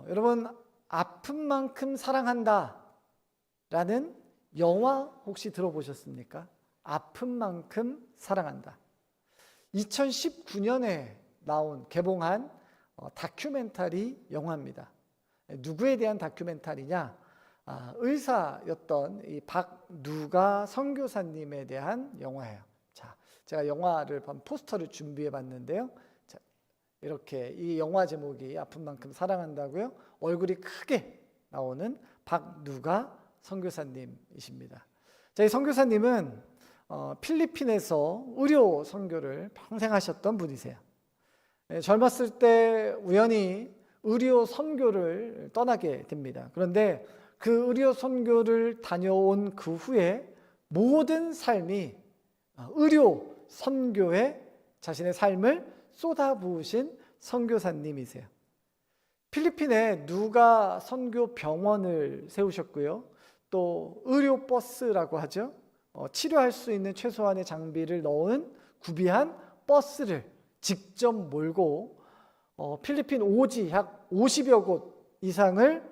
여러분, 아픈 만큼 사랑한다 라는 영화 혹시 들어보셨습니까? 아픈 만큼 사랑한다. 2019년에 개봉한 다큐멘터리 영화입니다. 누구에 대한 다큐멘터리냐? 의사였던 이 박누가 선교사님에 대한 영화예요. 자, 제가 영화를 포스터를 준비해 봤는데요. 자, 이렇게 이 영화 제목이 아픈 만큼 사랑한다고요. 얼굴이 크게 나오는 박누가 선교사님이십니다. 자, 이 선교사님은 필리핀에서 의료 선교를 평생 하셨던 분이세요. 젊었을 때 우연히 의료 선교를 떠나게 됩니다. 그런데 그 의료 선교를 다녀온 그 후에 모든 삶이 의료 선교에 자신의 삶을 쏟아부으신 선교사님이세요. 필리핀에 누가 선교 병원을 세우셨고요. 또 의료 버스라고 하죠. 치료할 수 있는 최소한의 장비를 넣은 구비한 버스를 직접 몰고 필리핀 오지 약 50여 곳 이상을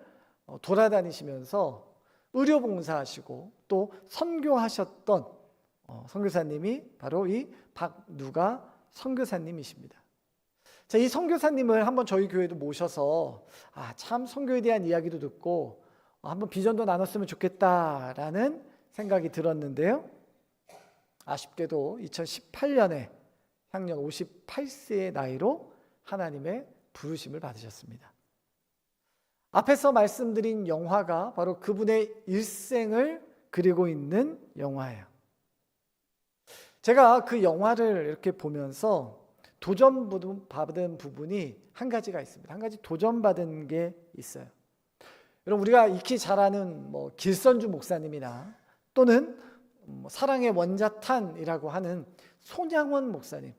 돌아다니시면서 의료봉사하시고 또 선교하셨던 선교사님이 바로 이 박누가 선교사님이십니다. 자, 이 선교사님을 한번 저희 교회도 모셔서 참 선교에 대한 이야기도 듣고 한번 비전도 나눴으면 좋겠다라는 생각이 들었는데요. 아쉽게도 2018년에 향년 58세의 나이로 하나님의 부르심을 받으셨습니다. 앞에서 말씀드린 영화가 바로 그분의 일생을 그리고 있는 영화예요. 제가 그 영화를 이렇게 보면서 도전받은 부분이 한 가지가 있습니다. 한 가지 도전받은 게 있어요. 여러분, 우리가 익히 잘 아는 길선주 목사님이나 또는 사랑의 원자탄이라고 하는 손양원 목사님,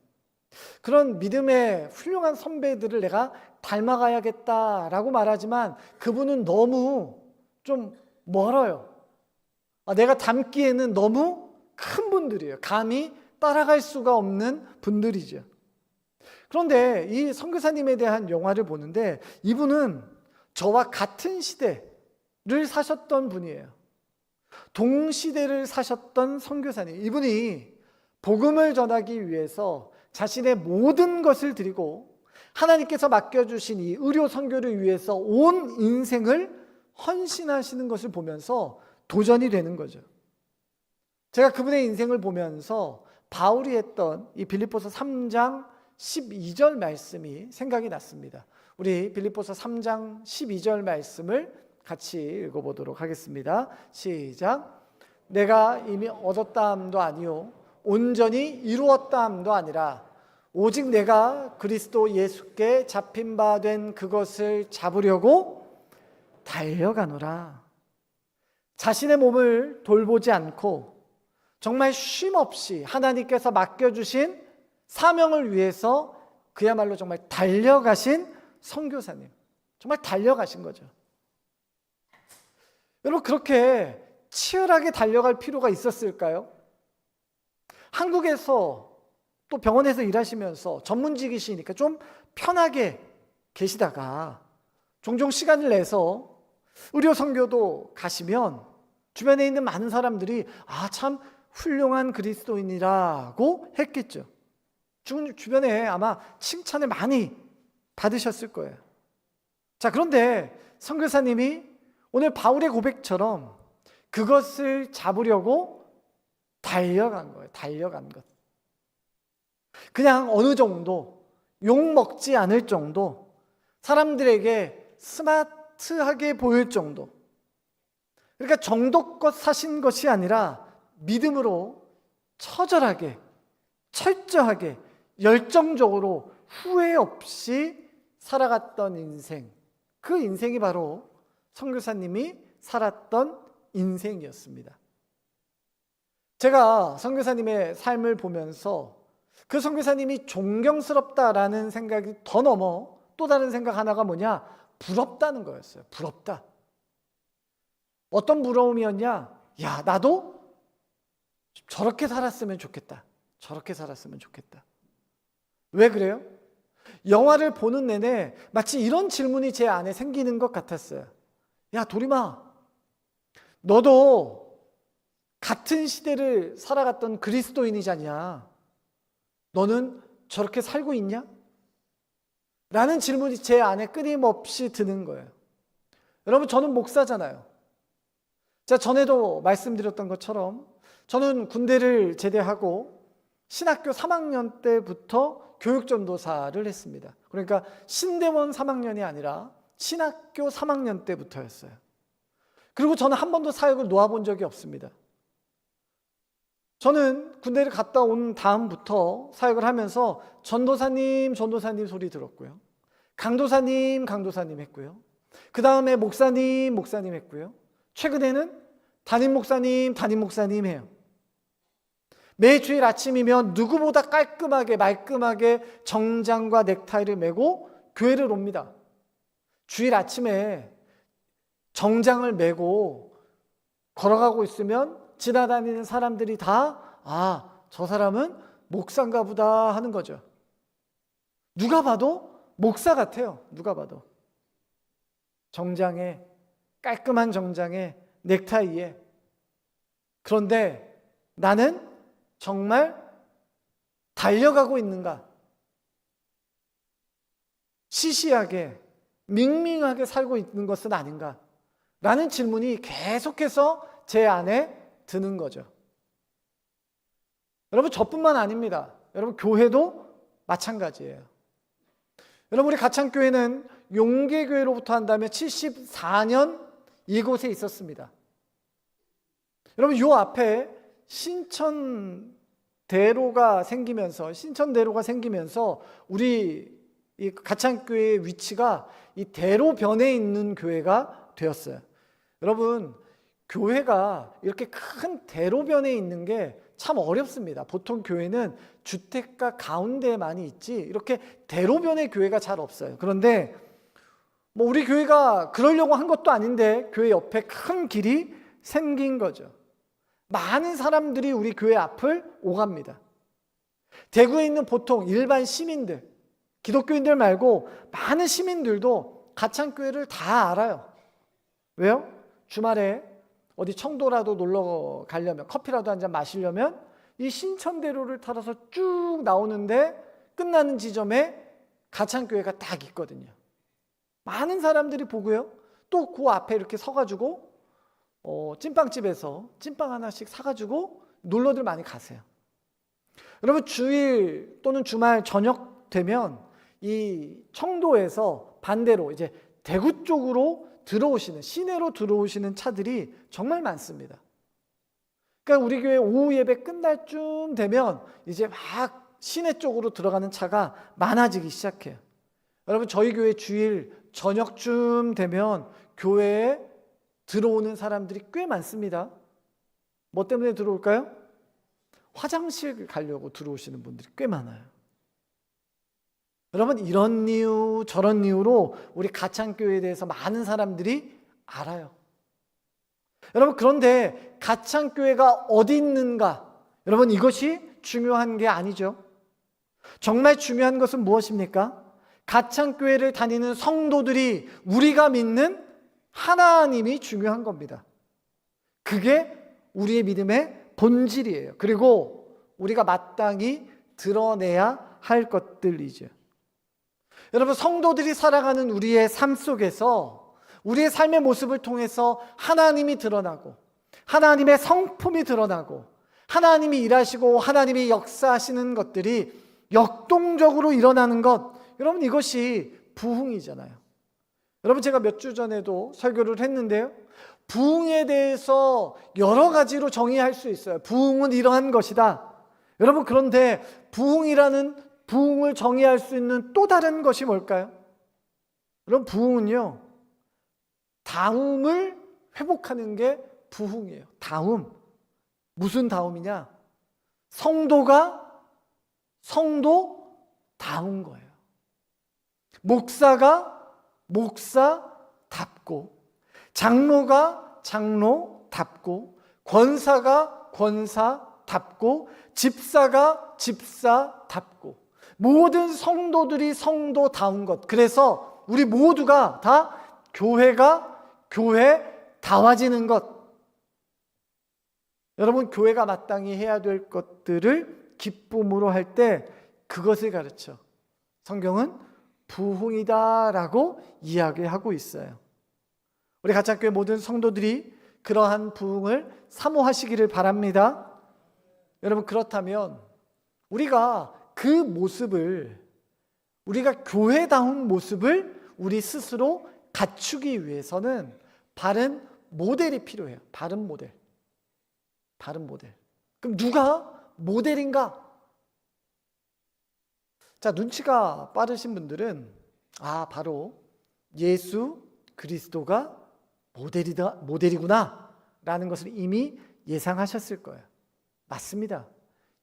그런 믿음의 훌륭한 선배들을 내가 닮아가야겠다라고 말하지만 그분은 너무 좀 멀어요. 내가 닮기에는 너무 큰 분들이에요. 감히 따라갈 수가 없는 분들이죠. 그런데 이 선교사님에 대한 영화를 보는데 이분은 저와 같은 시대를 사셨던 분이에요. 동시대를 사셨던 선교사님. 이분이 복음을 전하기 위해서 자신의 모든 것을 드리고 하나님께서 맡겨주신 이 의료 선교를 위해서 온 인생을 헌신하시는 것을 보면서 도전이 되는 거죠. 제가 그분의 인생을 보면서 바울이 했던 이 빌립보서 3장 12절 말씀이 생각이 났습니다. 우리 빌립보서 3장 12절 말씀을 같이 읽어보도록 하겠습니다. 시작. 내가 이미 얻었다 함도 아니요 온전히 이루었다 함도 아니라 오직 내가 그리스도 예수께 잡힌 바 된 그것을 잡으려고 달려가노라. 자신의 몸을 돌보지 않고 정말 쉼없이 하나님께서 맡겨주신 사명을 위해서 그야말로 정말 달려가신 선교사님, 정말 달려가신 거죠. 여러분, 그렇게 치열하게 달려갈 필요가 있었을까요? 한국에서 또 병원에서 일하시면서 전문직이시니까 좀 편하게 계시다가 종종 시간을 내서 의료 선교도 가시면 주변에 있는 많은 사람들이 참 훌륭한 그리스도인이라고 했겠죠. 주변에 아마 칭찬을 많이 받으셨을 거예요. 자, 그런데 선교사님이 오늘 바울의 고백처럼 그것을 잡으려고 달려간 거예요. 달려간 것. 그냥 어느 정도 욕 먹지 않을 정도, 사람들에게 스마트하게 보일 정도. 그러니까 정도껏 사신 것이 아니라 믿음으로 처절하게, 철저하게, 열정적으로 후회 없이 살아갔던 인생. 그 인생이 바로 선교사님이 살았던 인생이었습니다. 제가 선교사님의 삶을 보면서 그 선교사님이 존경스럽다라는 생각이 더 넘어 또 다른 생각 하나가 뭐냐? 부럽다는 거였어요. 부럽다. 어떤 부러움이었냐? 야, 나도 저렇게 살았으면 좋겠다. 저렇게 살았으면 좋겠다. 왜 그래요? 영화를 보는 내내 마치 이런 질문이 제 안에 생기는 것 같았어요. 야, 도림아, 너도 같은 시대를 살아갔던 그리스도인이잖냐? 너는 저렇게 살고 있냐? 라는 질문이 제 안에 끊임없이 드는 거예요. 여러분, 저는 목사잖아요. 제가 전에도 말씀드렸던 것처럼 저는 군대를 제대하고 신학교 3학년 때부터 교육전도사를 했습니다. 그러니까 신대원 3학년이 아니라 신학교 3학년 때부터였어요. 그리고 저는 한 번도 사역을 놓아본 적이 없습니다. 저는 군대를 갔다 온 다음부터 사역을 하면서 전도사님 소리 들었고요. 강도사님 했고요. 그 다음에 목사님 했고요. 최근에는 담임 목사님 해요. 매 주일 아침이면 누구보다 깔끔하게 말끔하게 정장과 넥타이를 메고 교회를 옵니다. 주일 아침에 정장을 메고 걸어가고 있으면 지나다니는 사람들이 다 저 사람은 목사인가 보다 하는 거죠. 누가 봐도 목사 같아요. 누가 봐도. 정장에, 깔끔한 정장에, 넥타이에. 그런데 나는 정말 달려가고 있는가? 시시하게, 밍밍하게 살고 있는 것은 아닌가? 라는 질문이 계속해서 제 안에 드는 거죠. 여러분, 저뿐만 아닙니다. 여러분, 교회도 마찬가지예요. 여러분, 우리 가창교회는 용계교회로부터 한다면 74년 이곳에 있었습니다. 여러분, 요 앞에 신천대로가 생기면서 우리 이 가창교회의 위치가 이 대로변에 있는 교회가 되었어요. 여러분, 교회가 이렇게 큰 대로변에 있는 게 참 어렵습니다. 보통 교회는 주택가 가운데에 많이 있지 이렇게 대로변에 교회가 잘 없어요. 그런데 우리 교회가 그러려고 한 것도 아닌데 교회 옆에 큰 길이 생긴 거죠. 많은 사람들이 우리 교회 앞을 오갑니다. 대구에 있는 보통 일반 시민들, 기독교인들 말고 많은 시민들도 가창교회를 다 알아요. 왜요? 주말에 어디 청도라도 놀러 가려면, 커피라도 한잔 마시려면 이 신천대로를 타러서 쭉 나오는데 끝나는 지점에 가창교회가 딱 있거든요. 많은 사람들이 보고요. 또 그 앞에 이렇게 서가지고 찐빵집에서 찐빵 하나씩 사가지고 놀러들 많이 가세요. 여러분, 주일 또는 주말 저녁 되면 이 청도에서 반대로 이제 대구 쪽으로 들어오시는, 시내로 들어오시는 차들이 정말 많습니다. 그러니까 우리 교회 오후 예배 끝날 쯤 되면 이제 막 시내 쪽으로 들어가는 차가 많아지기 시작해요. 여러분, 저희 교회 주일 저녁쯤 되면 교회에 들어오는 사람들이 꽤 많습니다. 뭐 때문에 들어올까요? 화장실 가려고 들어오시는 분들이 꽤 많아요. 여러분, 이런 이유 저런 이유로 우리 가창교회에 대해서 많은 사람들이 알아요. 여러분, 그런데 가창교회가 어디 있는가? 여러분, 이것이 중요한 게 아니죠. 정말 중요한 것은 무엇입니까? 가창교회를 다니는 성도들이 우리가 믿는 하나님이 중요한 겁니다. 그게 우리의 믿음의 본질이에요. 그리고 우리가 마땅히 드러내야 할 것들이죠. 여러분, 성도들이 살아가는 우리의 삶 속에서 우리의 삶의 모습을 통해서 하나님이 드러나고 하나님의 성품이 드러나고 하나님이 일하시고 하나님이 역사하시는 것들이 역동적으로 일어나는 것, 여러분, 이것이 부흥이잖아요. 여러분, 제가 몇 주 전에도 설교를 했는데요, 부흥에 대해서 여러 가지로 정의할 수 있어요. 부흥은 이러한 것이다. 여러분, 그런데 부흥을 정의할 수 있는 또 다른 것이 뭘까요? 여러분, 부흥은요, 다음을 회복하는 게 부흥이에요. 다음. 무슨 다음이냐? 성도다운 거예요. 목사가 목사답고, 장로가 장로답고, 권사가 권사답고, 집사가 집사답고, 모든 성도들이 성도다운 것. 그래서 우리 모두가 다 교회가 교회다워지는 것. 여러분, 교회가 마땅히 해야 될 것들을 기쁨으로 할 때 그것을 가르쳐 성경은 부흥이다라고 이야기하고 있어요. 우리 가짜교회 모든 성도들이 그러한 부흥을 사모하시기를 바랍니다. 여러분, 그렇다면 우리가 그 모습을, 우리가 교회다운 모습을 우리 스스로 갖추기 위해서는 바른 모델이 필요해요. 바른 모델. 바른 모델. 그럼 누가 모델인가? 자, 눈치가 빠르신 분들은 바로 예수 그리스도가 모델이구나 라는 것을 이미 예상하셨을 거예요. 맞습니다.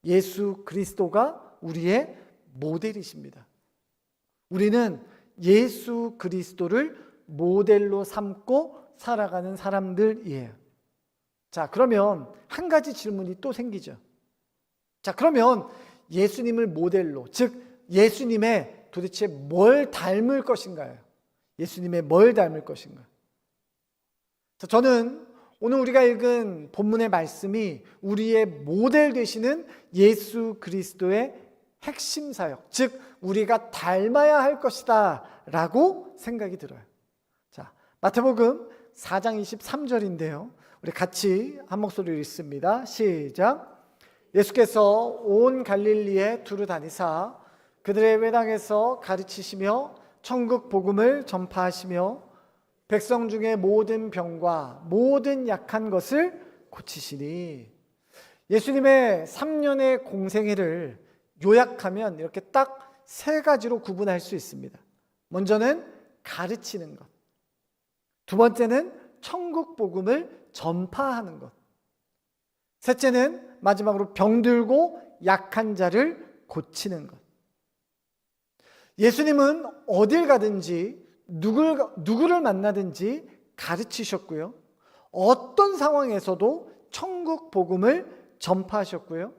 예수 그리스도가 우리의 모델이십니다. 우리는 예수 그리스도를 모델로 삼고 살아가는 사람들이에요. 자, 그러면 한 가지 질문이 또 생기죠. 자, 그러면 예수님을 모델로, 즉 예수님의 도대체 뭘 닮을 것인가요? 예수님의 뭘 닮을 것인가? 자, 저는 오늘 우리가 읽은 본문의 말씀이 우리의 모델 되시는 예수 그리스도의 핵심 사역, 즉 우리가 닮아야 할 것이다 라고 생각이 들어요. 자, 마태복음 4장 23절인데요. 우리 같이 한 목소리로 읽습니다. 시작. 예수께서 온 갈릴리에 두루 다니사 그들의 회당에서 가르치시며 천국 복음을 전파하시며 백성 중에 모든 병과 모든 약한 것을 고치시니. 예수님의 3년의 공생애를 요약하면 이렇게 딱 세 가지로 구분할 수 있습니다. 먼저는 가르치는 것, 두 번째는 천국 복음을 전파하는 것, 셋째는 마지막으로 병들고 약한 자를 고치는 것. 예수님은 어딜 가든지 누구를 만나든지 가르치셨고요. 어떤 상황에서도 천국 복음을 전파하셨고요.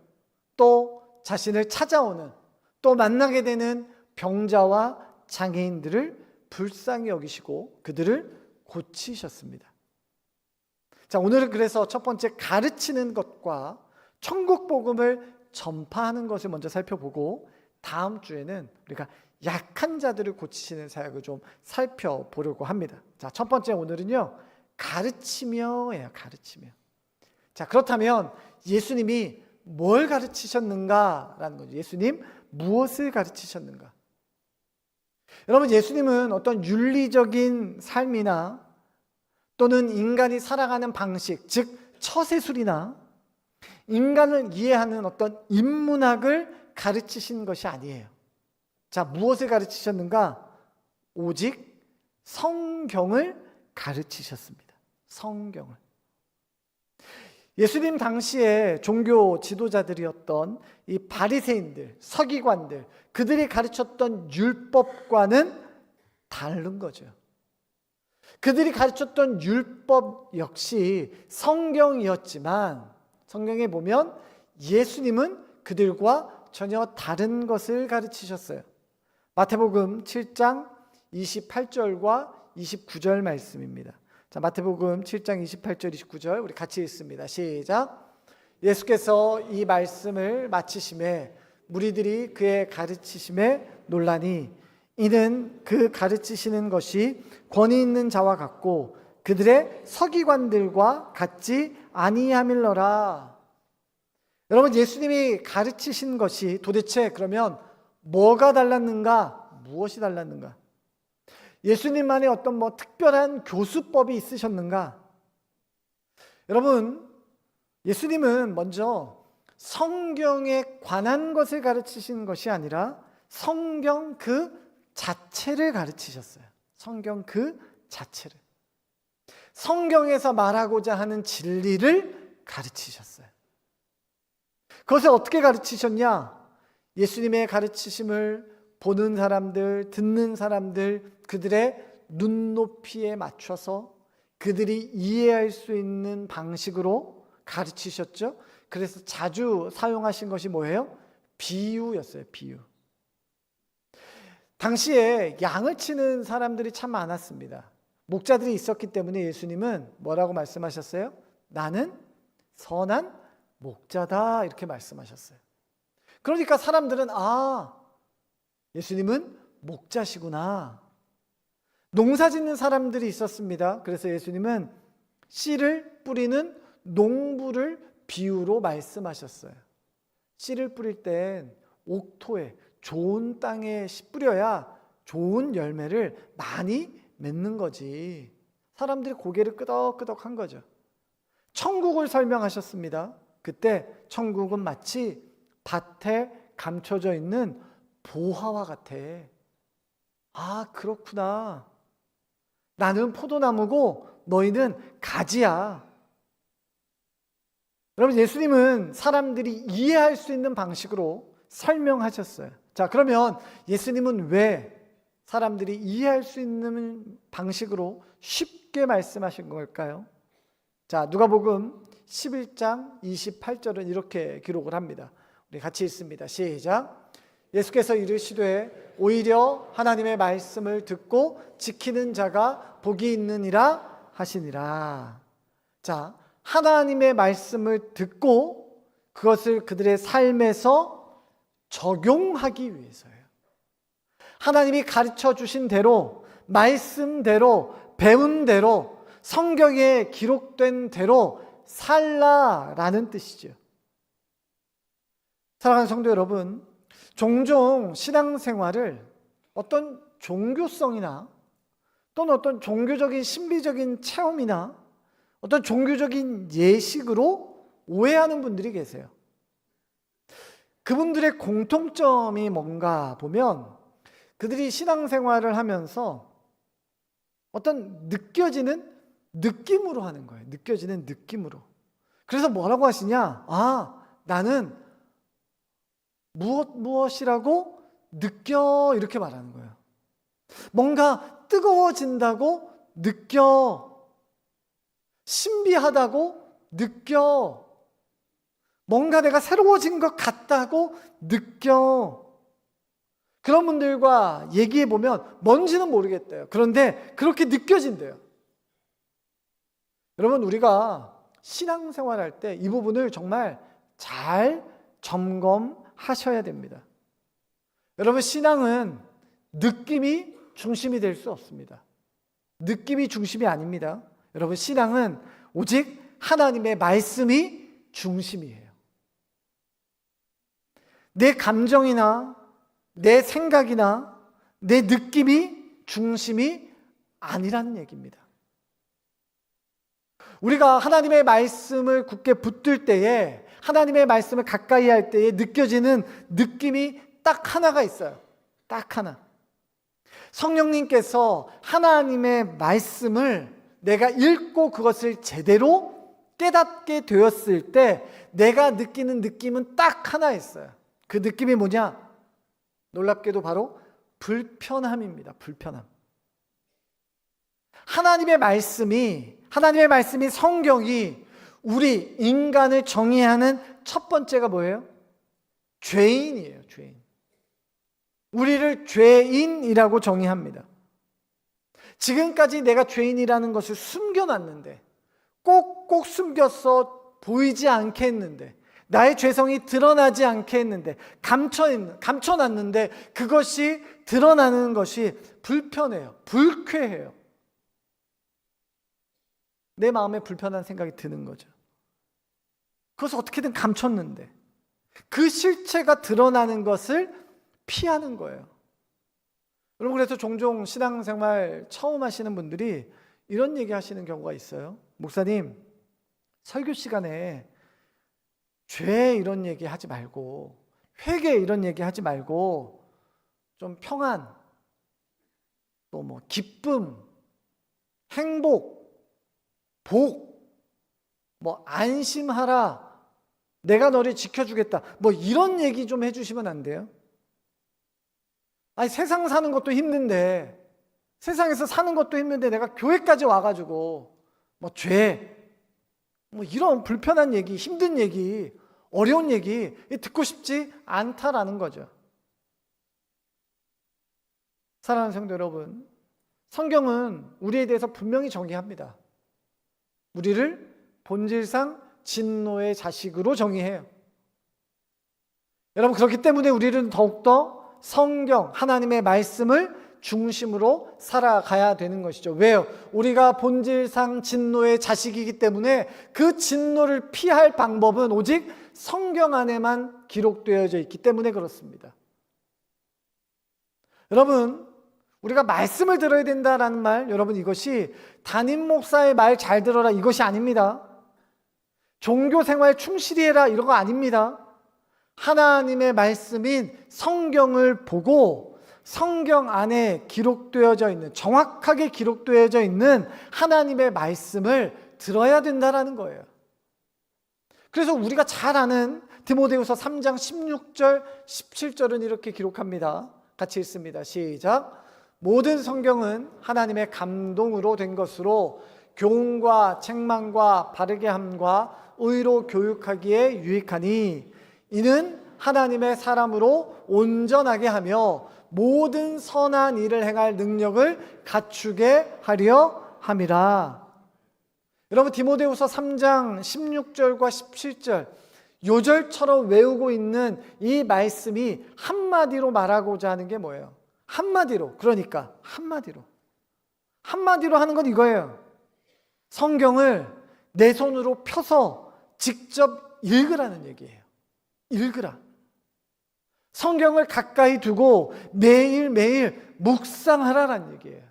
또 자신을 찾아오는, 또 만나게 되는 병자와 장애인들을 불쌍히 여기시고 그들을 고치셨습니다. 자, 오늘은 그래서 첫 번째 가르치는 것과 천국 복음을 전파하는 것을 먼저 살펴보고, 다음 주에는 우리가 약한 자들을 고치시는 사역을 좀 살펴보려고 합니다. 자, 첫 번째 오늘은요, 가르치며예요. 가르치며. 자, 그렇다면 예수님이 뭘 가르치셨는가라는 거죠. 예수님 무엇을 가르치셨는가? 여러분, 예수님은 어떤 윤리적인 삶이나 또는 인간이 살아가는 방식, 즉 처세술이나 인간을 이해하는 어떤 인문학을 가르치신 것이 아니에요. 자, 무엇을 가르치셨는가? 오직 성경을 가르치셨습니다. 성경을. 예수님 당시에 종교 지도자들이었던 이 바리새인들, 서기관들, 그들이 가르쳤던 율법과는 다른 거죠. 그들이 가르쳤던 율법 역시 성경이었지만, 성경에 보면 예수님은 그들과 전혀 다른 것을 가르치셨어요. 마태복음 7장 28절과 29절 말씀입니다. 자, 마태복음 7장 28절 29절 우리 같이 읽습니다. 시작. 예수께서 이 말씀을 마치심에 무리들이 그의 가르치심에 놀라니 이는 그 가르치시는 것이 권위 있는 자와 같고 그들의 서기관들과 같지 아니함일러라. 여러분, 예수님이 가르치신 것이 도대체 그러면 뭐가 달랐는가? 무엇이 달랐는가? 예수님만의 어떤 특별한 교수법이 있으셨는가? 여러분, 예수님은 먼저 성경에 관한 것을 가르치신 것이 아니라 성경 그 자체를 가르치셨어요. 성경 그 자체를. 성경에서 말하고자 하는 진리를 가르치셨어요. 그것을 어떻게 가르치셨냐? 예수님의 가르치심을 보는 사람들, 듣는 사람들, 그들의 눈높이에 맞춰서 그들이 이해할 수 있는 방식으로 가르치셨죠. 그래서 자주 사용하신 것이 뭐예요? 비유였어요. 비유. 당시에 양을 치는 사람들이 참 많았습니다. 목자들이 있었기 때문에 예수님은 뭐라고 말씀하셨어요? 나는 선한 목자다, 이렇게 말씀하셨어요. 그러니까 사람들은 예수님은 목자시구나. 농사 짓는 사람들이 있었습니다. 그래서 예수님은 씨를 뿌리는 농부를 비유로 말씀하셨어요. 씨를 뿌릴 땐 옥토에, 좋은 땅에 씨 뿌려야 좋은 열매를 많이 맺는 거지. 사람들이 고개를 끄덕끄덕 한 거죠. 천국을 설명하셨습니다. 그때 천국은 마치 밭에 감춰져 있는 보화와 같아. 그렇구나. 나는 포도나무고 너희는 가지야. 여러분, 예수님은 사람들이 이해할 수 있는 방식으로 설명하셨어요. 자, 그러면 예수님은 왜 사람들이 이해할 수 있는 방식으로 쉽게 말씀하신 걸까요? 자, 누가복음 11장 28절은 이렇게 기록을 합니다. 우리 같이 읽습니다. 시작. 예수께서 이르시되 오히려 하나님의 말씀을 듣고 지키는 자가 복이 있느니라 하시니라. 자, 하나님의 말씀을 듣고 그것을 그들의 삶에서 적용하기 위해서예요. 하나님이 가르쳐 주신 대로, 말씀대로, 배운 대로, 성경에 기록된 대로 살라라는 뜻이죠. 사랑하는 성도 여러분, 종종 신앙생활을 어떤 종교성이나 또는 어떤 종교적인 신비적인 체험이나 어떤 종교적인 예식으로 오해하는 분들이 계세요. 그분들의 공통점이 뭔가 보면 그들이 신앙생활을 하면서 어떤 느껴지는 느낌으로 하는 거예요. 느껴지는 느낌으로. 그래서 뭐라고 하시냐? 나는 무엇이라고 느껴, 이렇게 말하는 거예요. 뭔가 뜨거워진다고 느껴. 신비하다고 느껴. 뭔가 내가 새로워진 것 같다고 느껴. 그런 분들과 얘기해 보면 뭔지는 모르겠대요. 그런데 그렇게 느껴진대요. 여러분, 우리가 신앙생활 할 때 이 부분을 정말 잘 점검하셔야 됩니다. 여러분, 신앙은 느낌이 중심이 될 수 없습니다. 느낌이 중심이 아닙니다. 여러분, 신앙은 오직 하나님의 말씀이 중심이에요. 내 감정이나 내 생각이나 내 느낌이 중심이 아니라는 얘기입니다. 우리가 하나님의 말씀을 굳게 붙들 때에, 하나님의 말씀을 가까이 할 때에 느껴지는 느낌이 딱 하나가 있어요. 딱 하나. 성령님께서 하나님의 말씀을 내가 읽고 그것을 제대로 깨닫게 되었을 때 내가 느끼는 느낌은 딱 하나 있어요. 그 느낌이 뭐냐? 놀랍게도 바로 불편함입니다. 불편함. 하나님의 말씀이 성경이 우리 인간을 정의하는 첫 번째가 뭐예요? 죄인이에요. 죄인. 우리를 죄인이라고 정의합니다. 지금까지 내가 죄인이라는 것을 숨겨놨는데, 꼭꼭 숨겼어 보이지 않게 했는데, 나의 죄성이 드러나지 않게 했는데, 감춰놨는데 그것이 드러나는 것이 불편해요. 불쾌해요. 내 마음에 불편한 생각이 드는 거죠. 그것을 어떻게든 감췄는데 그 실체가 드러나는 것을 피하는 거예요. 여러분, 그래서 종종 신앙생활 처음 하시는 분들이 이런 얘기 하시는 경우가 있어요. 목사님, 설교 시간에 죄 이런 얘기 하지 말고, 회개 이런 얘기 하지 말고, 좀 평안, 또 뭐 기쁨, 행복, 복, 뭐 안심하라, 내가 너를 지켜주겠다, 뭐 이런 얘기 좀 해주시면 안 돼요? 아니, 세상 사는 것도 힘든데, 세상에서 사는 것도 힘든데 내가 교회까지 와가지고 뭐 죄, 뭐 이런 불편한 얘기, 힘든 얘기, 어려운 얘기 듣고 싶지 않다라는 거죠. 사랑하는 성도 여러분, 성경은 우리에 대해서 분명히 정의합니다. 우리를 본질상 진노의 자식으로 정의해요. 여러분, 그렇기 때문에 우리는 더욱더 성경, 하나님의 말씀을 중심으로 살아가야 되는 것이죠. 왜요? 우리가 본질상 진노의 자식이기 때문에 그 진노를 피할 방법은 오직 성경 안에만 기록되어져 있기 때문에 그렇습니다. 여러분, 우리가 말씀을 들어야 된다라는 말, 여러분, 이것이 담임 목사의 말 잘 들어라 이것이 아닙니다. 종교 생활 충실히 해라 이런 거 아닙니다. 하나님의 말씀인 성경을 보고 성경 안에 기록되어져 있는, 정확하게 기록되어져 있는 하나님의 말씀을 들어야 된다라는 거예요. 그래서 우리가 잘 아는 디모데후서 3장 16절 17절은 이렇게 기록합니다. 같이 읽습니다. 시작. 모든 성경은 하나님의 감동으로 된 것으로 교훈과 책망과 바르게 함과 의로 교육하기에 유익하니 이는 하나님의 사람으로 온전하게 하며 모든 선한 일을 행할 능력을 갖추게 하려 함이라. 여러분, 디모데후서 3장 16절과 17절 요절처럼 외우고 있는 이 말씀이 한마디로 말하고자 하는 게 뭐예요? 한마디로, 그러니까 한마디로 하는 건 이거예요. 성경을 내 손으로 펴서 직접 읽으라는 얘기예요. 읽으라. 성경을 가까이 두고 매일매일 묵상하라는 얘기예요.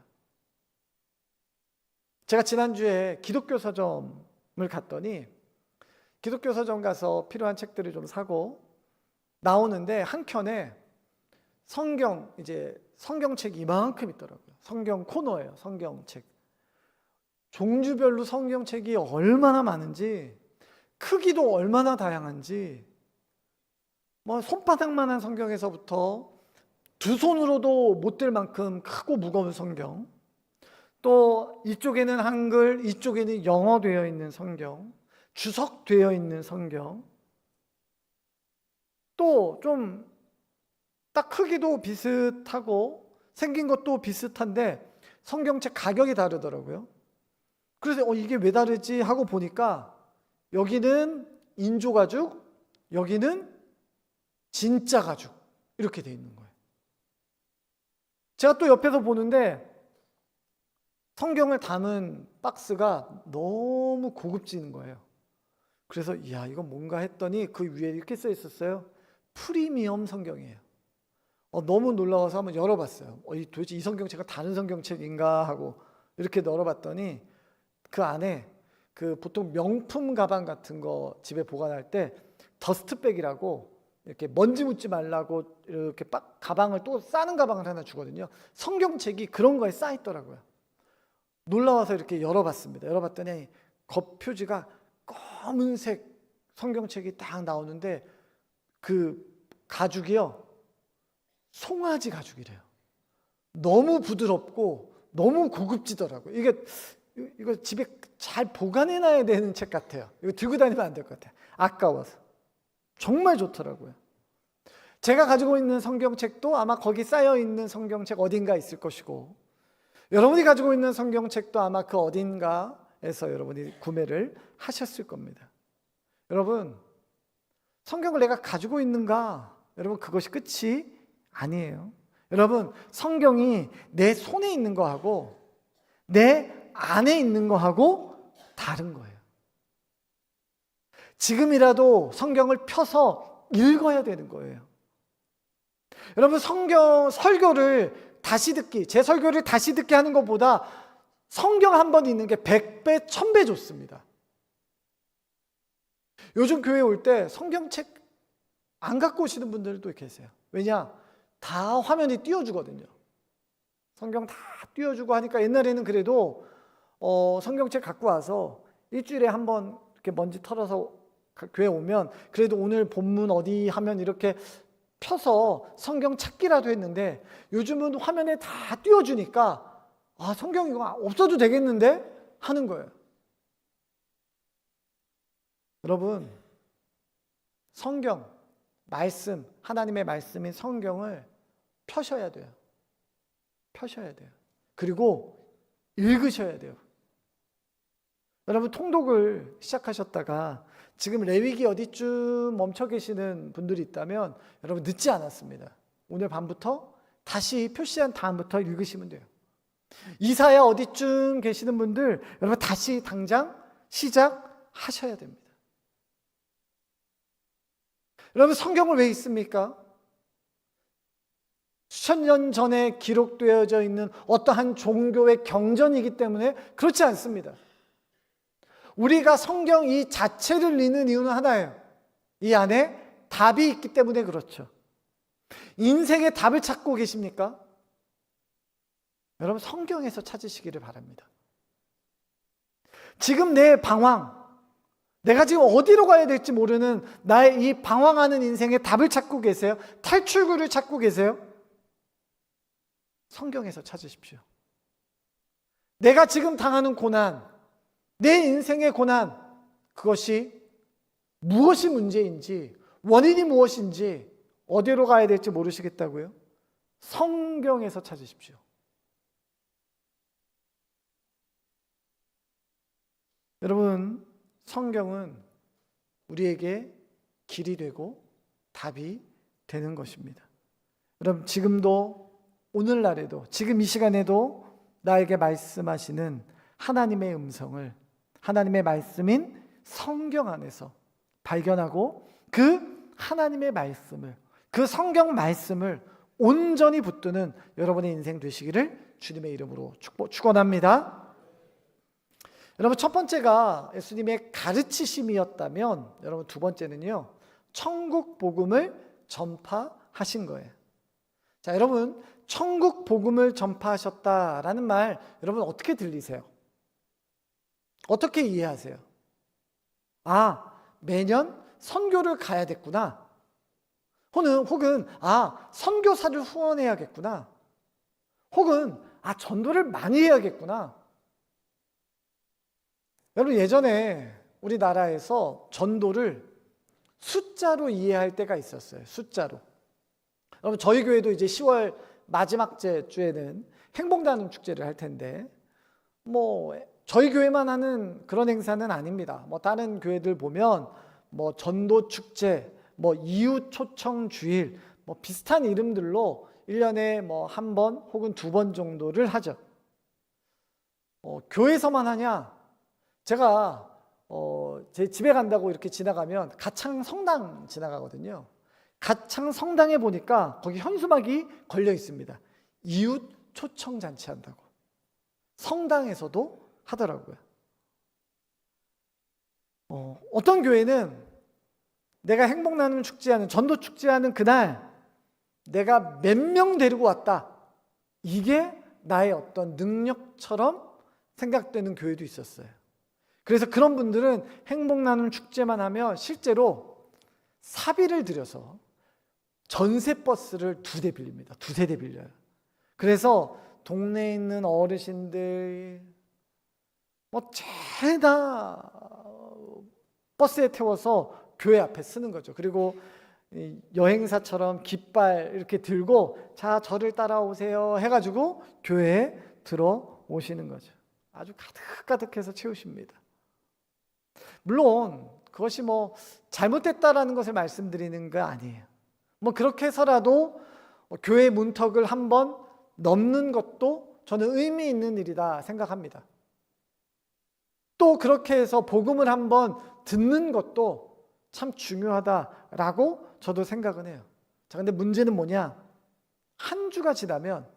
제가 지난주에 기독교 서점을 갔더니 기독교 서점 가서 필요한 책들을 좀 사고 나오는데 한 켠에 성경책이 이만큼 있더라고요. 성경 코너예요. 성경책. 종류별로 성경책이 얼마나 많은지, 크기도 얼마나 다양한지, 뭐 손바닥만한 성경에서부터 두 손으로도 못 들 만큼 크고 무거운 성경, 또 이쪽에는 한글, 이쪽에는 영어 되어 있는 성경, 주석되어 있는 성경, 또 좀 딱 크기도 비슷하고 생긴 것도 비슷한데 성경책 가격이 다르더라고요. 그래서 이게 왜 다르지 하고 보니까 여기는 인조 가죽, 여기는 진짜 가죽 이렇게 돼 있는 거예요. 제가 또 옆에서 보는데 성경을 담은 박스가 너무 고급진 거예요. 그래서 이야, 이건 뭔가 했더니 그 위에 이렇게 써 있었어요. 프리미엄 성경이에요. 너무 놀라워서 한번 열어봤어요. 도대체 이 성경책은 다른 성경책인가 하고 이렇게 열어봤더니 그 안에 그 보통 명품 가방 같은 거 집에 보관할 때 더스트백이라고 이렇게 먼지 묻지 말라고 이렇게 가방을 또 싸는 가방을 하나 주거든요. 성경책이 그런 거에 쌓여 있더라고요. 놀라워서 이렇게 열어봤습니다. 열어봤더니 겉표지가 검은색 성경책이 딱 나오는데 그 가죽이요, 송아지 가죽이래요. 너무 부드럽고 너무 고급지더라고요. 이거 집에 잘 보관해놔야 되는 책 같아요. 이거 들고 다니면 안 될 것 같아요. 아까워서. 정말 좋더라고요. 제가 가지고 있는 성경책도 아마 거기 쌓여있는 성경책 어딘가 있을 것이고, 여러분이 가지고 있는 성경책도 아마 그 어딘가에서 여러분이 구매를 하셨을 겁니다. 여러분, 성경을 내가 가지고 있는가? 여러분, 그것이 끝이 아니에요. 여러분, 성경이 내 손에 있는 거하고 내 안에 있는 거하고 다른 거예요. 지금이라도 성경을 펴서 읽어야 되는 거예요. 여러분, 성경 설교를 다시 듣기, 제 설교를 다시 듣기 하는 것보다 성경 한 번 읽는 게 100배, 1000배 좋습니다. 요즘 교회 올 때 성경책 안 갖고 오시는 분들도 계세요. 왜냐? 다 화면이 띄워주거든요. 성경 다 띄워주고 하니까 옛날에는 그래도 성경책 갖고 와서 일주일에 한 번 이렇게 먼지 털어서 교회 오면 그래도 오늘 본문 어디 하면 이렇게 펴서 성경 찾기라도 했는데, 요즘은 화면에 다 띄워주니까 성경 이거 없어도 되겠는데 하는 거예요. 여러분, 성경, 말씀, 하나님의 말씀인 성경을 펴셔야 돼요. 펴셔야 돼요. 그리고 읽으셔야 돼요. 여러분 통독을 시작하셨다가 지금 레위기 어디쯤 멈춰 계시는 분들이 있다면 여러분 늦지 않았습니다. 오늘 밤부터 다시 표시한 다음부터 읽으시면 돼요. 이사야 어디쯤 계시는 분들 여러분 다시 당장 시작하셔야 됩니다. 여러분 성경을 왜 읽습니까? 수천 년 전에 기록되어져 있는 어떠한 종교의 경전이기 때문에 그렇지 않습니다. 우리가 성경 이 자체를 읽는 이유는 하나예요. 이 안에 답이 있기 때문에 그렇죠. 인생의 답을 찾고 계십니까? 여러분 성경에서 찾으시기를 바랍니다. 지금 내 방황, 내가 지금 어디로 가야 될지 모르는 나의 이 방황하는 인생의 답을 찾고 계세요? 탈출구를 찾고 계세요? 성경에서 찾으십시오. 내가 지금 당하는 고난, 내 인생의 고난, 그것이 무엇이 문제인지, 원인이 무엇인지, 어디로 가야 될지 모르시겠다고요? 성경에서 찾으십시오. 여러분, 성경은 우리에게 길이 되고 답이 되는 것입니다. 여러분, 지금도 오늘날에도 지금 이 시간에도 나에게 말씀하시는 하나님의 음성을 하나님의 말씀인 성경 안에서 발견하고 그 하나님의 말씀을 그 성경 말씀을 온전히 붙드는 여러분의 인생 되시기를 주님의 이름으로 축원합니다. 여러분 첫 번째가 예수님의 가르치심이었다면 여러분 두 번째는요 천국 복음을 전파하신 거예요. 자 여러분 천국 복음을 전파하셨다라는 말 여러분 어떻게 들리세요? 어떻게 이해하세요? 아 매년 선교를 가야 됐구나. 혹은 선교사를 후원해야겠구나. 혹은 전도를 많이 해야겠구나. 여러분 예전에 우리나라에서 전도를 숫자로 이해할 때가 있었어요. 숫자로. 여러분 저희 교회도 이제 10월 마지막 주에는 행복나눔 축제를 할 텐데 저희 교회만 하는 그런 행사는 아닙니다. 다른 교회들 보면 전도 축제, 이웃 초청 주일 비슷한 이름들로 1년에 한 번 혹은 두 번 정도를 하죠. 교회에서만 하냐? 제가 제 집에 간다고 이렇게 지나가면 가창 성당 지나가거든요. 가창 성당에 보니까 거기 현수막이 걸려 있습니다. 이웃 초청 잔치 한다고. 성당에서도 하더라고요. 어떤 교회는 내가 행복나눔 축제하는 전도 축제하는 그날 내가 몇 명 데리고 왔다. 이게 나의 어떤 능력처럼 생각되는 교회도 있었어요. 그래서 그런 분들은 행복나눔 축제만 하면 실제로 사비를 들여서 전세버스를 2대 빌립니다. 2세대 빌려요. 그래서 동네에 있는 어르신들 죄다 버스에 태워서 교회 앞에 쓰는 거죠. 그리고 여행사처럼 깃발 이렇게 들고 자 저를 따라오세요 해가지고 교회에 들어오시는 거죠. 아주 가득가득해서 채우십니다. 물론 그것이 잘못됐다라는 것을 말씀드리는 거 아니에요. 그렇게 해서라도 교회 문턱을 한번 넘는 것도 저는 의미 있는 일이다 생각합니다. 또 그렇게 해서 복음을 한번 듣는 것도 참 중요하다라고 저도 생각은 해요. 자, 근데 문제는 뭐냐? 한 주가 지나면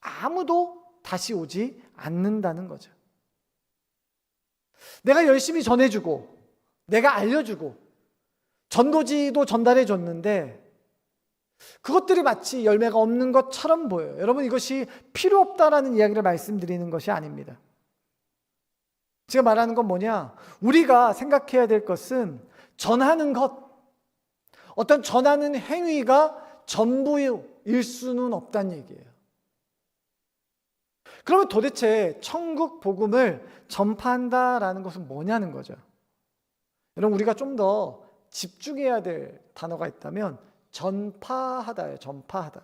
아무도 다시 오지 않는다는 거죠. 내가 열심히 전해주고 내가 알려주고 전도지도 전달해 줬는데 그것들이 마치 열매가 없는 것처럼 보여요. 여러분 이것이 필요 없다라는 이야기를 말씀드리는 것이 아닙니다. 제가 말하는 건 뭐냐? 우리가 생각해야 될 것은 전하는 것, 어떤 전하는 행위가 전부일 수는 없다는 얘기예요. 그러면 도대체 천국 복음을 전파한다라는 것은 뭐냐는 거죠. 여러분 우리가 좀 더 집중해야 될 단어가 있다면 전파하다예요. 전파하다.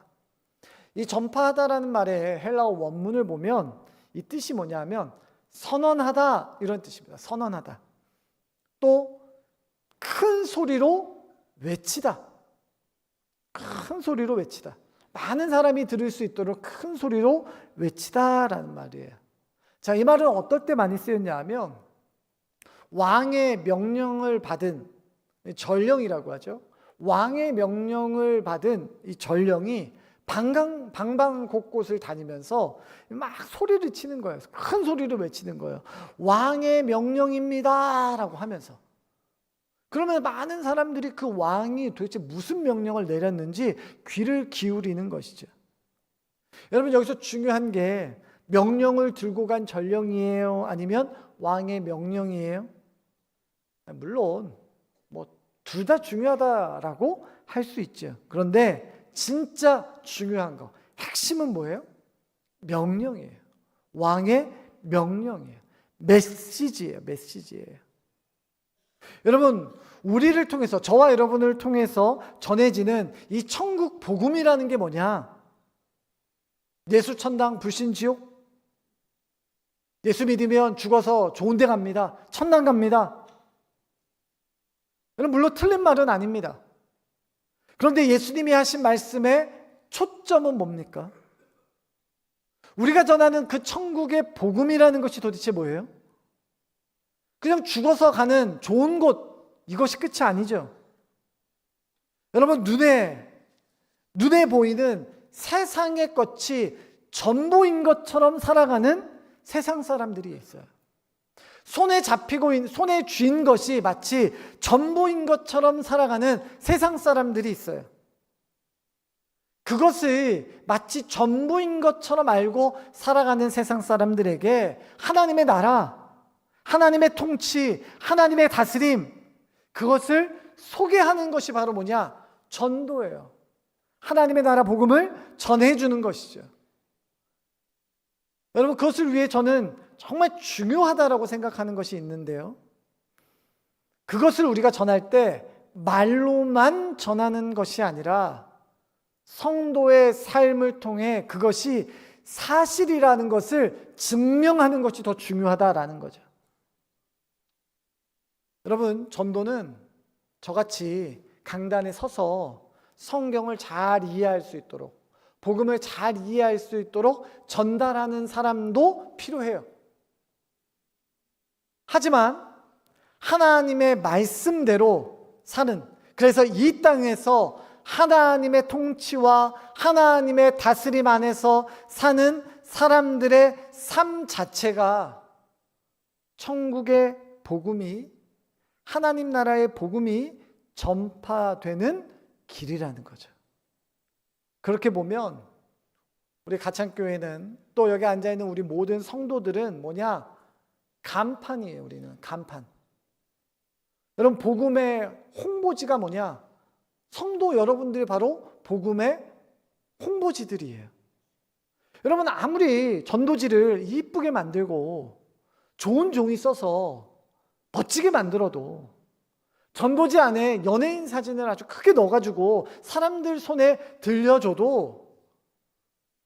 이 전파하다라는 말의 헬라어 원문을 보면 이 뜻이 뭐냐면 선언하다 이런 뜻입니다. 선언하다. 또 큰 소리로 외치다. 큰 소리로 외치다. 많은 사람이 들을 수 있도록 큰 소리로 외치다라는 말이에요. 자, 이 말은 어떨 때 많이 쓰였냐 하면 왕의 명령을 받은 전령이라고 하죠. 왕의 명령을 받은 이 전령이 방방곳곳을 다니면서 막 소리를 치는 거예요. 큰 소리로 외치는 거예요. 왕의 명령입니다 라고 하면서. 그러면 많은 사람들이 그 왕이 도대체 무슨 명령을 내렸는지 귀를 기울이는 것이죠. 여러분, 여기서 중요한 게 명령을 들고 간 전령이에요? 아니면 왕의 명령이에요? 물론 둘 다 중요하다라고 할 수 있죠. 그런데 진짜 중요한 거, 핵심은 뭐예요? 명령이에요. 왕의 명령이에요. 메시지예요. 메시지예요. 여러분, 우리를 통해서, 저와 여러분을 통해서 전해지는 이 천국 복음이라는 게 뭐냐? 예수 천당 불신 지옥? 예수 믿으면 죽어서 좋은 데 갑니다. 천당 갑니다. 여러분, 물론 틀린 말은 아닙니다. 그런데 예수님이 하신 말씀의 초점은 뭡니까? 우리가 전하는 그 천국의 복음이라는 것이 도대체 뭐예요? 그냥 죽어서 가는 좋은 곳, 이것이 끝이 아니죠. 여러분, 눈에 보이는 세상의 것이 전부인 것처럼 살아가는 세상 사람들이 있어요. 손에 쥔 것이 마치 전부인 것처럼 살아가는 세상 사람들이 있어요. 그것을 마치 전부인 것처럼 알고 살아가는 세상 사람들에게 하나님의 나라, 하나님의 통치, 하나님의 다스림, 그것을 소개하는 것이 바로 뭐냐? 전도예요. 하나님의 나라 복음을 전해주는 것이죠. 여러분, 그것을 위해 저는 정말 중요하다라고 생각하는 것이 있는데요. 그것을 우리가 전할 때 말로만 전하는 것이 아니라 성도의 삶을 통해 그것이 사실이라는 것을 증명하는 것이 더 중요하다라는 거죠. 여러분, 전도는 저같이 강단에 서서 성경을 잘 이해할 수 있도록, 복음을 잘 이해할 수 있도록 전달하는 사람도 필요해요. 하지만 하나님의 말씀대로 사는, 그래서 이 땅에서 하나님의 통치와 하나님의 다스림 안에서 사는 사람들의 삶 자체가 천국의 복음이, 하나님 나라의 복음이 전파되는 길이라는 거죠. 그렇게 보면 우리 가창교회는, 또 여기 앉아있는 우리 모든 성도들은 뭐냐? 간판이에요. 우리는 간판. 여러분, 복음의 홍보지가 뭐냐? 성도 여러분들이 바로 복음의 홍보지들이에요. 여러분, 아무리 전도지를 이쁘게 만들고 좋은 종이 써서 멋지게 만들어도 전도지 안에 연예인 사진을 아주 크게 넣어가지고 사람들 손에 들려줘도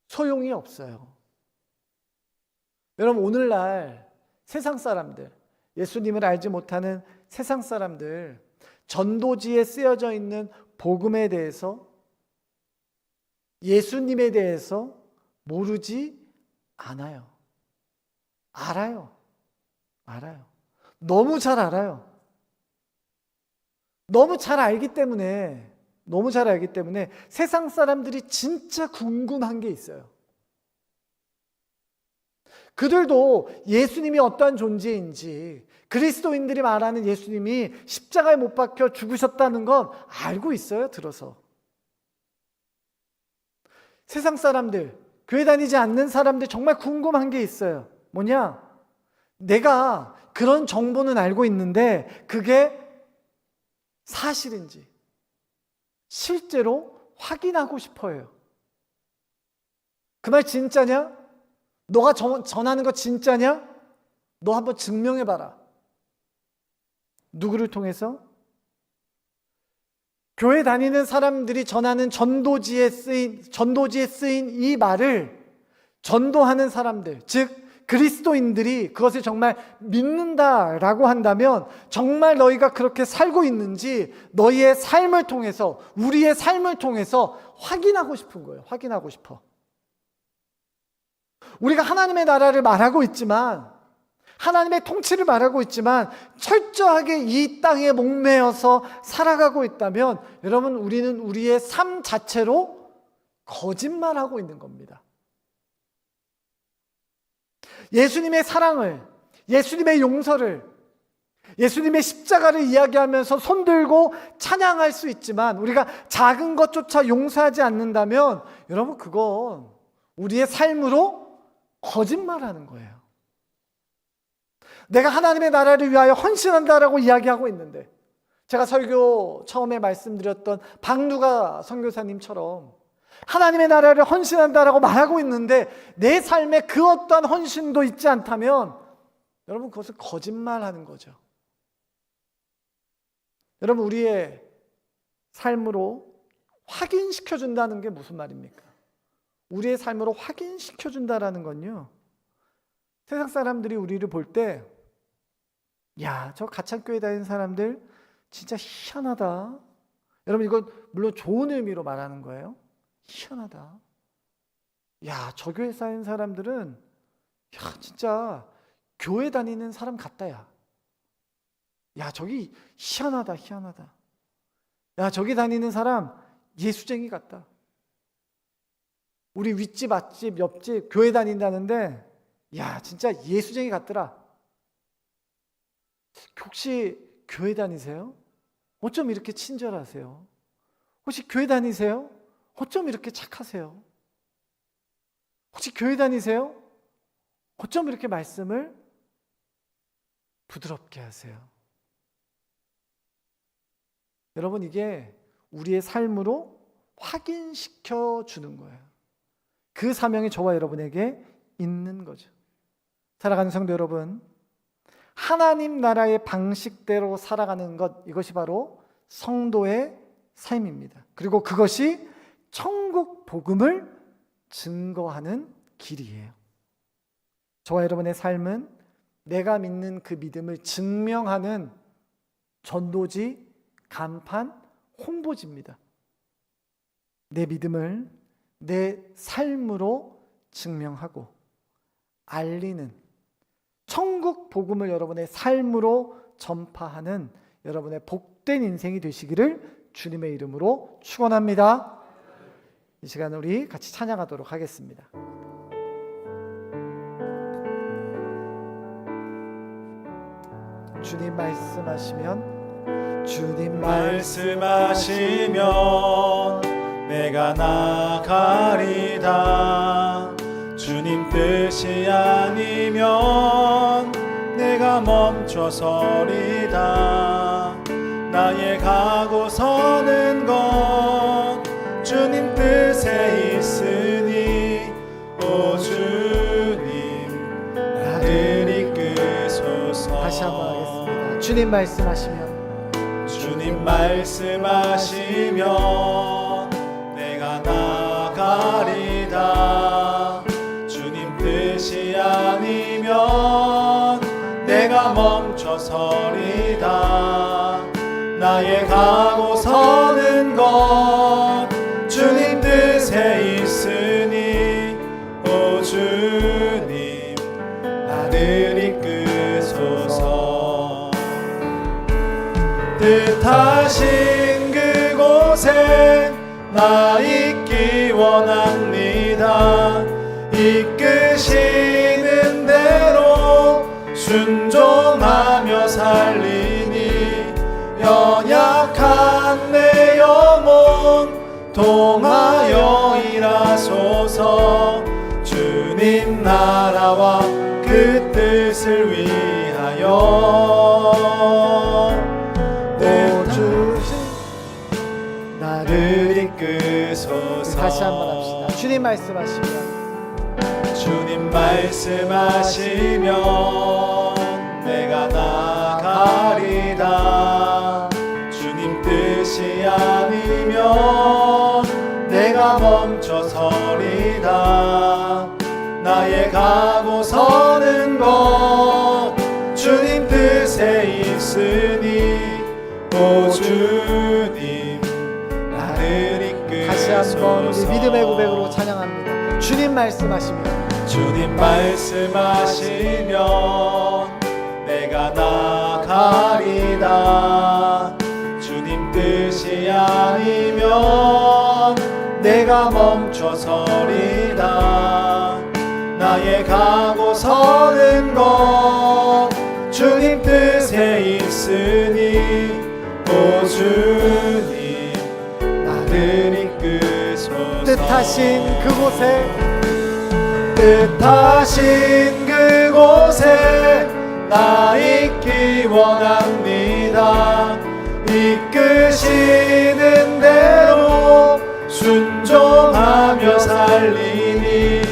소용이 없어요. 여러분, 오늘날 세상 사람들, 예수님을 알지 못하는 세상 사람들, 전도지에 쓰여져 있는 복음에 대해서, 예수님에 대해서 모르지 않아요. 알아요. 너무 잘 알아요. 너무 잘 알기 때문에 세상 사람들이 진짜 궁금한 게 있어요. 그들도 예수님이 어떠한 존재인지, 그리스도인들이 말하는 예수님이 십자가에 못 박혀 죽으셨다는 건 알고 있어요, 들어서. 세상 사람들, 교회 다니지 않는 사람들 정말 궁금한 게 있어요. 뭐냐? 내가 그런 정보는 알고 있는데 그게 사실인지 실제로 확인하고 싶어요. 그 말 진짜냐? 너가 전하는 거 진짜냐? 너 한번 증명해봐라. 누구를 통해서? 교회 다니는 사람들이 전하는 전도지에 쓰인 이 말을 전도하는 사람들, 즉 그리스도인들이 그것을 정말 믿는다라고 한다면 정말 너희가 그렇게 살고 있는지 너희의 삶을 통해서, 우리의 삶을 통해서 확인하고 싶은 거예요. 확인하고 싶어. 우리가 하나님의 나라를 말하고 있지만, 하나님의 통치를 말하고 있지만 철저하게 이 땅에 목매어서 살아가고 있다면 여러분, 우리는 우리의 삶 자체로 거짓말하고 있는 겁니다. 예수님의 사랑을, 예수님의 용서를, 예수님의 십자가를 이야기하면서 손들고 찬양할 수 있지만 우리가 작은 것조차 용서하지 않는다면 여러분, 그건 우리의 삶으로 거짓말하는 거예요. 내가 하나님의 나라를 위하여 헌신한다라고 이야기하고 있는데, 제가 설교 처음에 말씀드렸던 박누가 선교사님처럼 하나님의 나라를 헌신한다라고 말하고 있는데 내 삶에 그 어떠한 헌신도 있지 않다면 여러분, 그것은 거짓말하는 거죠. 여러분, 우리의 삶으로 확인시켜준다는 게 무슨 말입니까? 우리의 삶으로 확인시켜준다라는 건요, 세상 사람들이 우리를 볼 때 야, 저 가창교회 다니는 사람들 진짜 희한하다. 여러분, 이건 물론 좋은 의미로 말하는 거예요. 희한하다. 야, 저 교회 다니는 사람들은 야, 진짜 교회 다니는 사람 같다. 야, 저기 희한하다. 희한하다. 야, 저기 다니는 사람 예수쟁이 같다. 우리 윗집, 앞집, 옆집 교회 다닌다는데 야, 진짜 예수쟁이 같더라. 혹시 교회 다니세요? 어쩜 이렇게 친절하세요? 혹시 교회 다니세요? 어쩜 이렇게 착하세요? 혹시 교회 다니세요? 어쩜 이렇게 말씀을 부드럽게 하세요? 여러분, 이게 우리의 삶으로 확인시켜 주는 거예요. 그 사명이 저와 여러분에게 있는 거죠. 살아가는 성도 여러분, 하나님 나라의 방식대로 살아가는 것, 이것이 바로 성도의 삶입니다. 그리고 그것이 천국 복음을 증거하는 길이에요. 저와 여러분의 삶은 내가 믿는 그 믿음을 증명하는 전도지, 간판, 홍보지입니다. 내 믿음을 내 삶으로 증명하고 알리는, 천국 복음을 여러분의 삶으로 전파하는 여러분의 복된 인생이 되시기를 주님의 이름으로 축원합니다. 이 시간 우리 같이 찬양하도록 하겠습니다. 주님 말씀하시면, 주님 말씀하시면 내가 나가리다. 주님 뜻이 아니면 내가 멈춰서리다. 나의 가고 서는 것 주님 뜻에 있으니 오 주님 나를 이끄소서. 다시 한번 하겠습니다. 주님 말씀하시면, 주님 말씀하시면 내가 나가리다. 주님 뜻이 아니면 내가 멈춰서리다. 나의 가고 서는 것 주님 뜻에 있으니 오 주님 나를 이끄소서. 뜻하신 그곳에 나 있기 원합니다. 이끄시는 대로 순종하며 살리니 연약한 내 영혼 통하여 일하소서. 주님 나라와 그 뜻을 위하여 나를 이끄소서. 다시 한번 합시다. 주님 말씀하시면, 주님 말씀하시면 내가 나가리다. 주님 뜻이 아니 있으니 오 주님 나를 이끄소서. 다시 한번 우리 믿음의 고백으로 찬양합니다. 주님 말씀하시면, 주님 말씀하시면 내가 나가리다. 주님 뜻이 아니면 내가 멈춰서리다. 나의 가고 서는 것 주님 뜻에 있으니 오 주님 나를 이끄소서. 뜻하신 그곳에 나 있기 원합니다. 이끄시는 대로 순종하며 살리니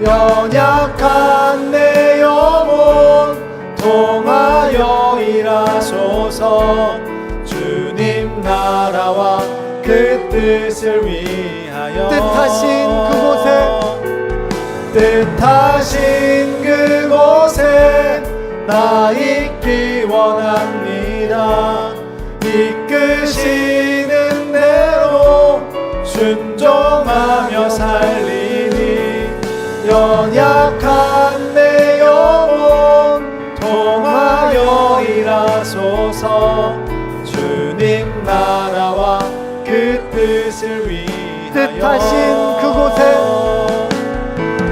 연약한 내 영혼 통하여 일하소서. 주님 나라와 그 뜻을 위하여 뜻하신 그곳에 나 있기 원합니다. 이끄시는 대로 순종하며 살리니 연약한 내 영혼 통하여 일하소서. 주님 나라와 그 뜻을 위하여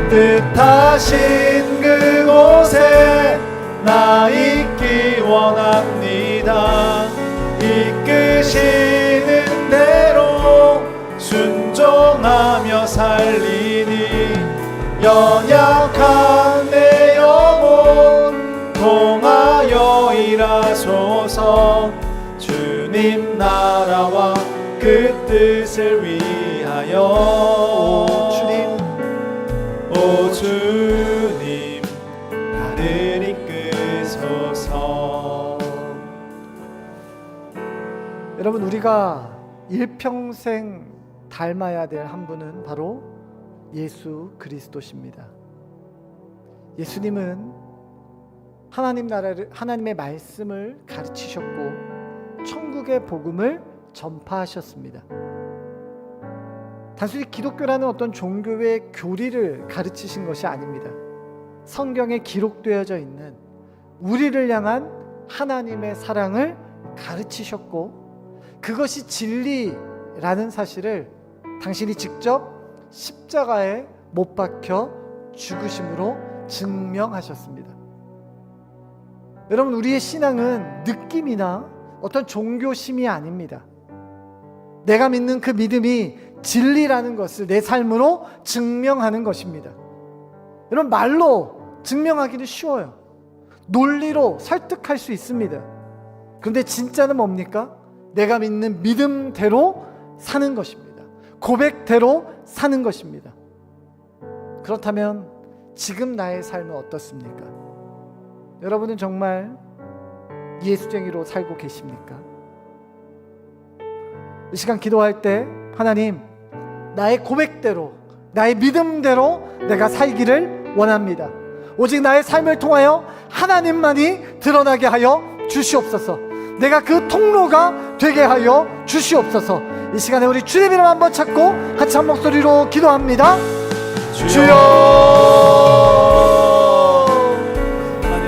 뜻하신 그곳에 나 있기 원합니다. 이끄시는 대로 순종하며 살리니 연약한 내 영혼 통하여 일하소서. 주님 나라와 그 뜻을 위하여 오 주님 나를 이끄소서. 여러분, 우리가 일평생 닮아야 될 한 분은 바로 예수 그리스도십니다. 예수님은 하나님의 말씀을 가르치셨고 천국의 복음을 전파하셨습니다. 단순히 기독교라는 어떤 종교의 교리를 가르치신 것이 아닙니다. 성경에 기록되어져 있는 우리를 향한 하나님의 사랑을 가르치셨고, 그것이 진리라는 사실을 당신이 직접 십자가에 못 박혀 죽으심으로 증명하셨습니다. 여러분, 우리의 신앙은 느낌이나 어떤 종교심이 아닙니다. 내가 믿는 그 믿음이 진리라는 것을 내 삶으로 증명하는 것입니다. 여러분, 말로 증명하기는 쉬워요. 논리로 설득할 수 있습니다. 그런데 진짜는 뭡니까? 내가 믿는 믿음대로 사는 것입니다. 고백대로 사는 것입니다. 그렇다면 지금 나의 삶은 어떻습니까? 여러분은 정말 예수쟁이로 살고 계십니까? 이 시간 기도할 때, 하나님, 나의 고백대로, 나의 믿음대로 내가 살기를 원합니다. 오직 나의 삶을 통하여 하나님만이 드러나게 하여 주시옵소서. 내가 그 통로가 되게 하여 주시옵소서. 이 시간에 우리 주님 이름 한번 찾고 같이 한 목소리로 기도합니다. 주여